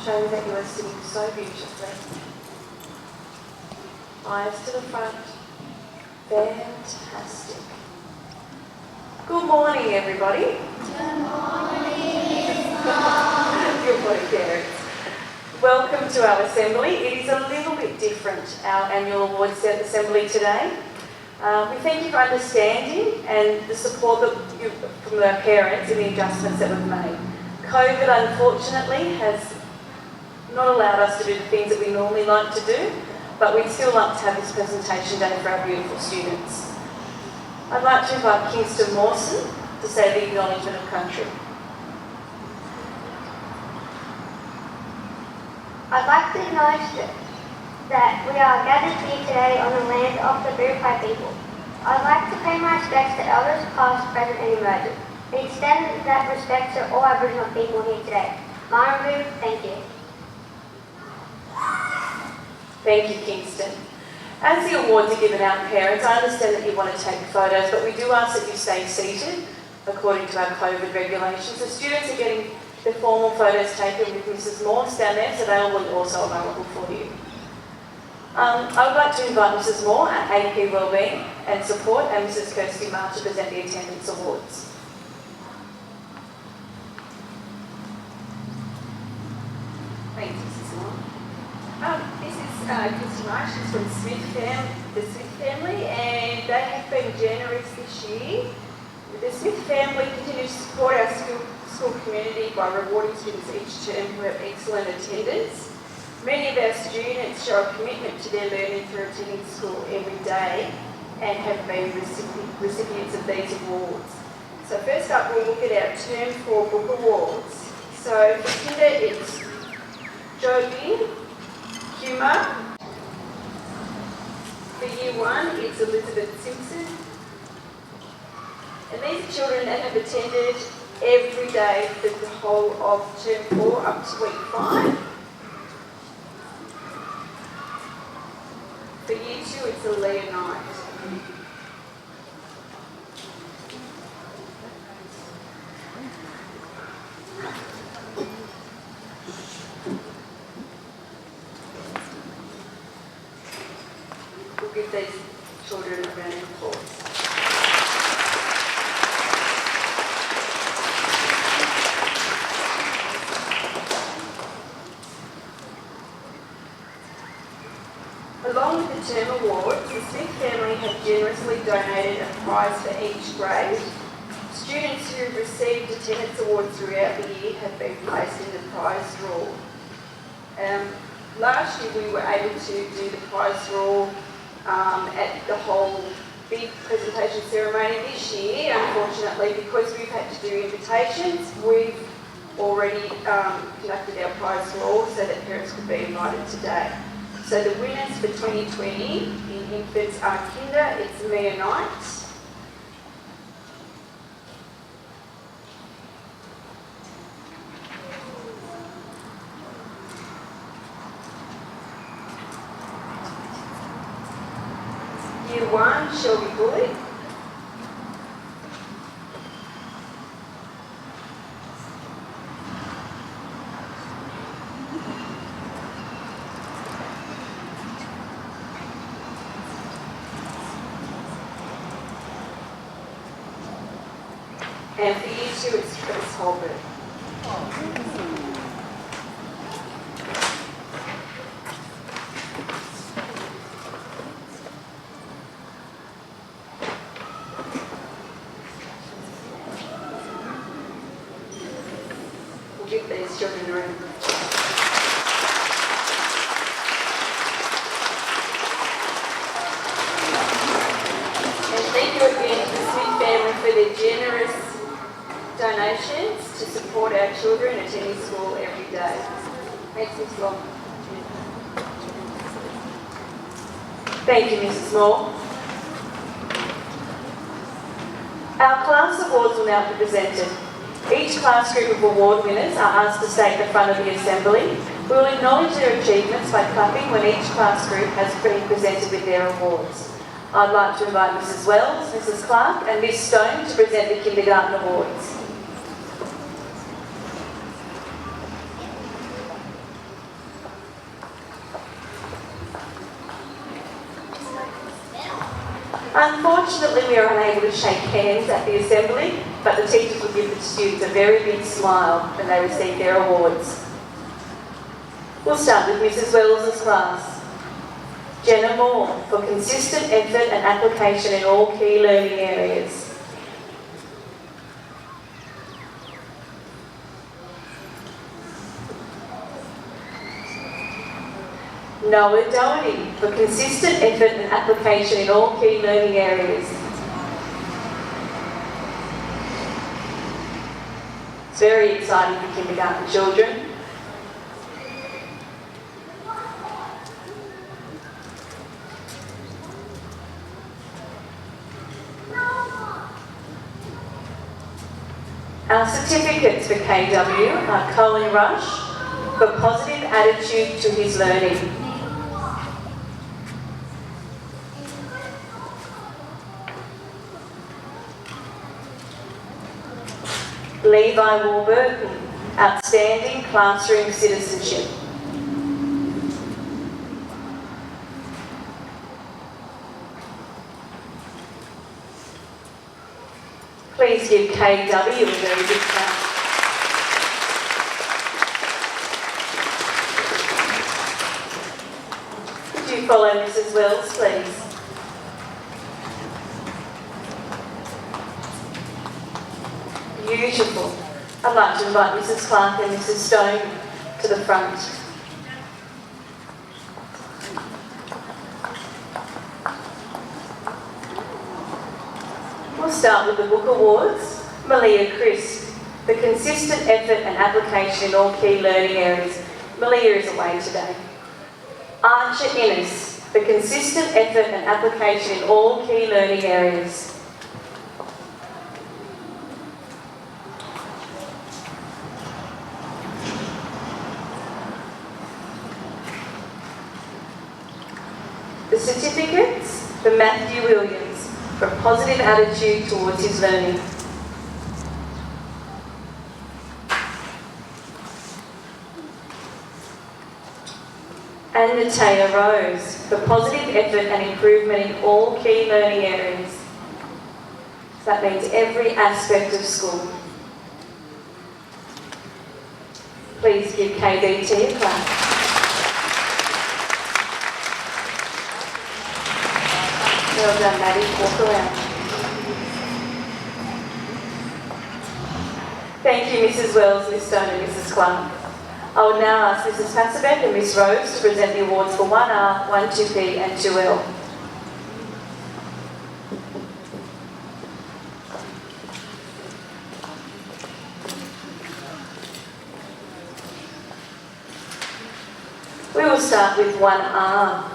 showing that you are sitting so beautifully. Eyes to the front. Fantastic. Good morning, everybody. Good morning. Good morning, parents. Welcome to our assembly. It is a little bit different, our annual awards assembly today. We thank you for understanding and the support from our parents in the adjustments that we've made. COVID, unfortunately, has not allowed us to do the things that we normally like to do, but we'd still like to have this presentation day for our beautiful students. I'd like to invite Kingston Mawson to say the acknowledgement of country. I'd like to acknowledge that we are gathered here today on the land of the Biripi people. I'd like to pay my respects to elders past, present and emerging, and extend that respect to all Aboriginal people here today. Marabu, thank you. Thank you, Kingston. As the awards are given out, parents, I understand that you want to take photos, but we do ask that you stay seated according to our COVID regulations. The students are getting the formal photos taken with Mrs. Morse down there, so they will be also available for you. I would like to invite Mrs. Moore, our AP Wellbeing and Support, and Mrs. Kirsty Marr to present the attendance awards. Thanks, Mrs. Moore. This is Kirsty Marr. She's from the Smith family, and they have been generous this year. The Smith family continues to support our school community by rewarding students each term who have excellent attendance. Many of our students show a commitment to their learning through attending school every day and have been recipients of these awards. So first up, we'll look at our Term 4 book awards. So for Kinder, it's Jo Bin, Humour. For Year 1, it's Elizabeth Simpson. And these are children that have attended every day for the whole of Term 4 up to Week 5. For Year 2, it's Aaliyah Knight. We'll give these children a round of applause. Along with the term awards, the Smith family have generously donated a prize for each grade. Students who have received attendance awards throughout the year have been placed in the prize draw. Last year we were able to do the prize draw at the whole big presentation ceremony. This year, unfortunately, because we've had to do invitations, we've already conducted our prize draw so that parents could be invited today. So the winners for 2020 in infants are Kinder, it's Mia Knight. Year 1, Shelby Bullock. And for Year 2, it's Chris Holbert. We'll give these children a round of applause. And thank you again to the Smith family for their generous donations to support our children attending school every day. Thanks, Ms. Long. Thank you, Mrs. Moore. Our class awards will now be presented. Each class group of award winners are asked to stay at the front of the assembly. We will acknowledge their achievements by clapping when each class group has been presented with their awards. I'd like to invite Mrs. Wells, Mrs. Clark and Ms. Stone to present the kindergarten awards. Unfortunately, we are unable to shake hands at the assembly, but the teachers will give the students a very big smile when they receive their awards. We'll start with Mrs. Wells' class. Jenna Moore for consistent effort and application in all key learning areas. Noah Doherty for consistent effort and application in all key learning areas. It's very exciting for kindergarten children. Our certificates for KW are Colin Rush for positive attitude to his learning. Levi Warburton, outstanding classroom citizenship. Please give KW a very big clap. Could you follow Mrs. Wells, please? Beautiful. I'd like to invite Mrs. Clark and Mrs. Stone to the front. We'll start with the book awards. Malia Crisp, for consistent effort and application in all key learning areas. Malia is away today. Archer Innes, for consistent effort and application in all key learning areas. The certificates for Matthew Williams for a positive attitude towards his learning. And Natea Rose for positive effort and improvement in all key learning areas. So that means every aspect of school. Please give KBT a clap. Well done, Maddie. Walk around. Thank you, Mrs. Wells, Miss Stone and Mrs. Clark. I will now ask Mrs. Passabeck and Miss Rose to present the awards for 1R, 1-2P and 2L. We will start with 1R.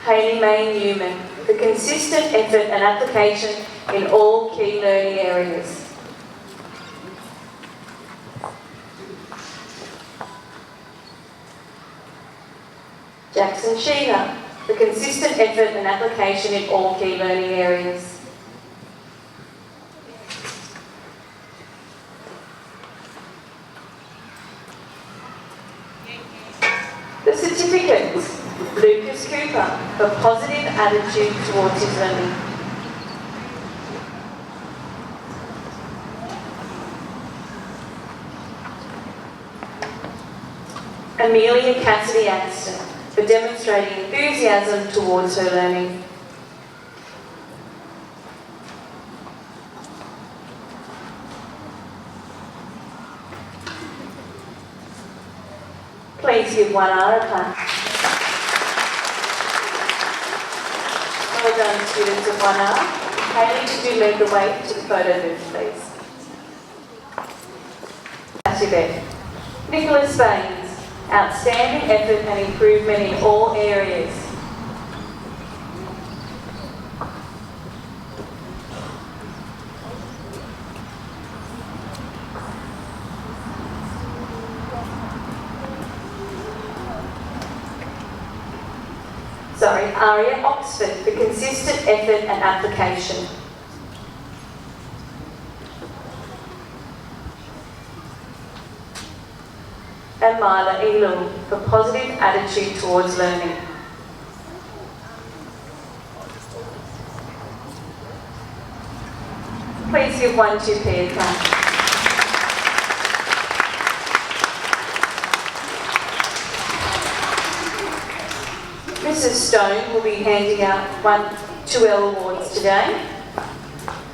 Hayley May Newman for consistent effort and application in all key learning areas. Jackson Sheehan for consistent effort and application in all key learning areas. The certificates. Lucas Cooper for positive attitude towards his learning. Amelia Cassidy Aniston for demonstrating enthusiasm towards her learning. Please give 1R a clap. Well done, students of 1R. Hayley, could you lead the way to the photo booth, please? Passabeck. Nicholas Baines, outstanding effort and improvement in all areas. Aria Oxford for consistent effort and application. And Mila Elul for positive attitude towards learning. Please give 1-2P a clap. Mrs. Stone will be handing out 2L awards today.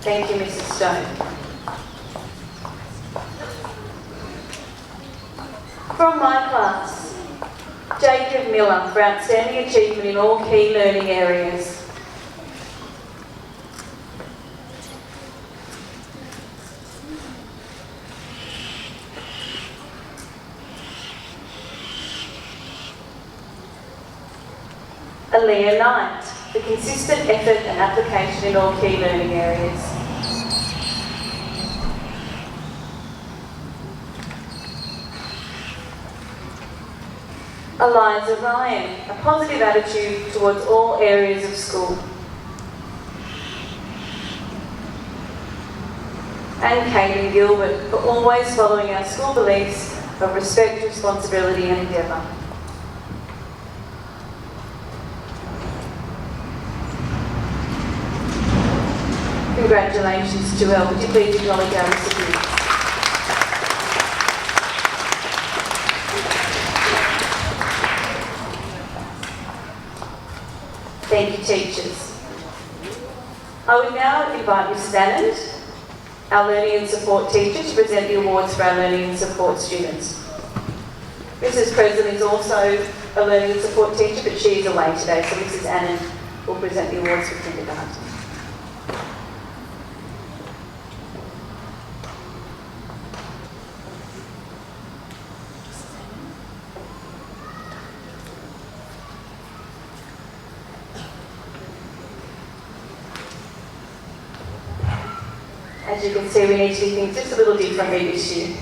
Thank you, Mrs. Stone. From my class, Jacob Miller for outstanding achievement in all key learning areas. Aaliyah Knight for consistent effort and application in all key learning areas. Eliza Ryan, a positive attitude towards all areas of school. And Katie Gilbert for always following our school beliefs of respect, responsibility and endeavour. Congratulations to Elle. Would you please acknowledge our recipients? Thank you, teachers. I would now invite Mrs. Annand, our Learning and Support teacher, to present the awards for our Learning and Support students. Mrs. Presley is also a Learning and Support teacher, but she is away today, so Mrs. Annand will present the awards for kindergarten. As you can see, we need to do things just a little differently this year.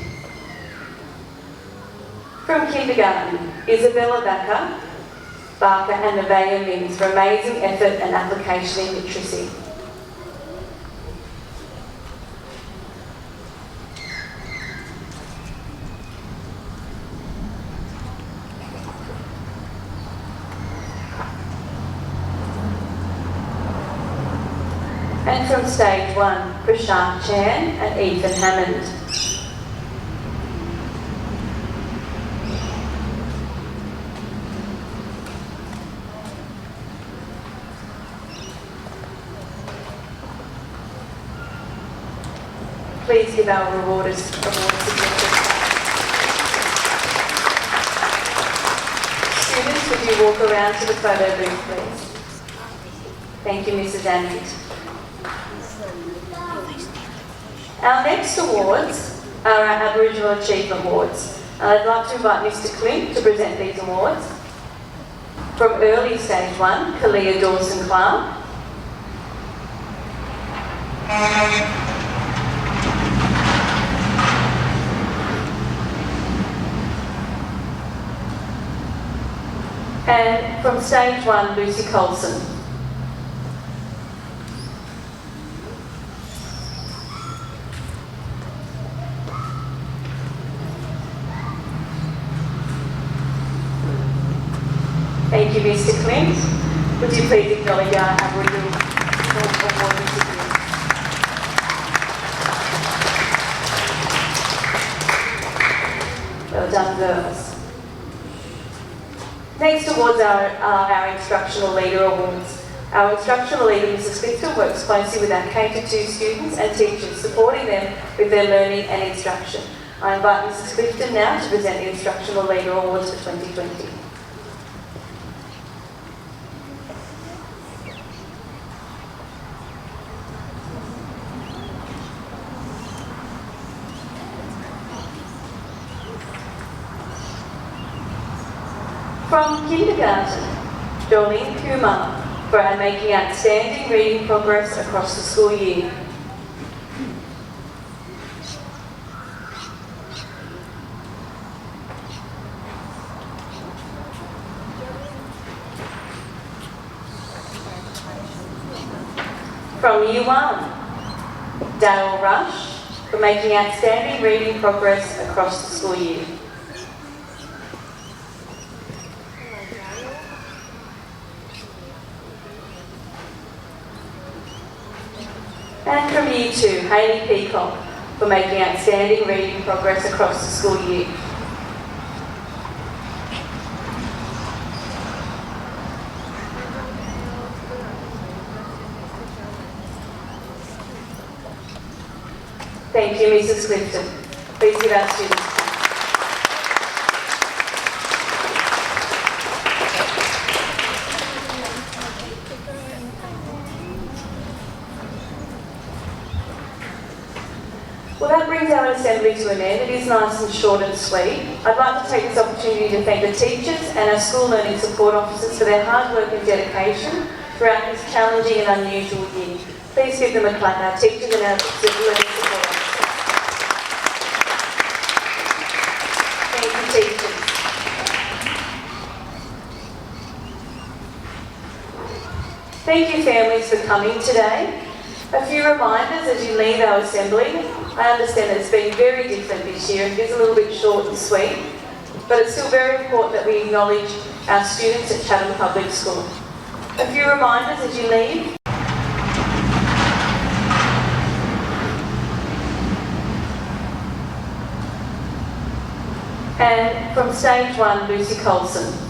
From kindergarten, Isabella Barker and Nevaeh Mims for amazing effort and application in literacy. And from stage 1, Prashant Chan and Ethan Hammond. Please give our awards Students, would you walk around to the photo booth, please? Thank you, Mrs. Annand. Our next awards are our Aboriginal Achievement Awards. I'd like to invite Mr. Clint to present these awards. From early stage 1, Kalia Dawson-Clark. And from stage 1, Lucy Colson. Thank you, Mr. Clint. Would you please acknowledge our Aboriginal Award recipients? Well done, girls. Next awards are our Instructional Leader Awards. Our Instructional Leader, Mrs. Clifton, works closely with our K-2 students and teachers, supporting them with their learning and instruction. I invite Mrs. Clifton now to present the Instructional Leader Awards for 2020. From kindergarten, Jolene Kumar for our making outstanding reading progress across the school year. From Year 1, Dale Rush for making outstanding reading progress across the school year. And from Year 2, Hayley Peacock for making outstanding reading progress across the school year. Thank you, Mrs. Clifton. Please give our students. Well, that brings our assembly to an end. It is nice and short and sweet. I'd like to take this opportunity to thank the teachers and our school learning support officers for their hard work and dedication throughout this challenging and unusual year. Please give them a clap, our teachers and our learning support officers. Thank you, teachers. Thank you, families, for coming today. A few reminders as you leave our assembly. I understand that it's been very different this year. It is a little bit short and sweet, but it's still very important that we acknowledge our students at Chatham Public School. A few reminders as you leave. And from Stage 1, Lucy Colson.